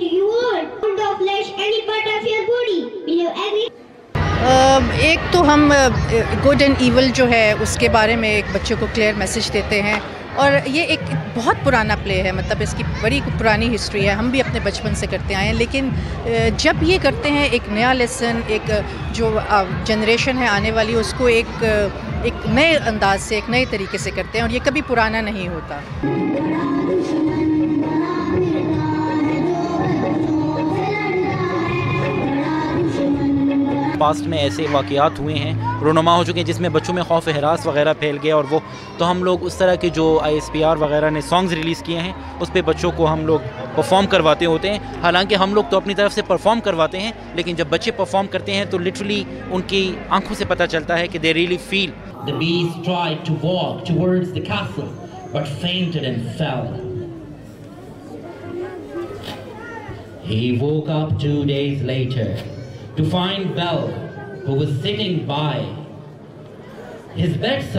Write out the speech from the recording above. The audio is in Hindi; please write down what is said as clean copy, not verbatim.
you want no flesh any part of your body. Will you agree? एक तो हम गुड एंड ईवल जो है उसके बारे में एक बच्चों को क्लियर मैसेज देते हैं, और ये एक बहुत पुराना प्ले है, मतलब इसकी बड़ी पुरानी हिस्ट्री है, हम भी अपने बचपन से करते आए हैं। लेकिन जब ये करते हैं एक नया लेसन, एक जो जनरेशन है आने वाली उसको एक नए अंदाज से, एक नए तरीके से करते हैं, और ये कभी पुराना नहीं होता। पास्ट में ऐसे वाक़यात हुए हैं, रोनुमा हो चुके हैं जिसमें बच्चों में खौफ हरास वगैरह फैल गया, और वो तो हम लोग उस तरह के जो ISPR वगैरह ने सॉन्ग्स रिलीज़ किए हैं उस पे बच्चों को हम लोग परफॉर्म करवाते होते हैं। हालांकि हम लोग तो अपनी तरफ से परफॉर्म करवाते हैं, लेकिन जब बच्चे परफॉर्म करते हैं तो लिटरली उनकी आंखों से पता चलता है कि they really feel. The beast tried to walk towards the castle, but fainted and fell. He woke up 2 days later to find Belle, who was sitting by his bedside.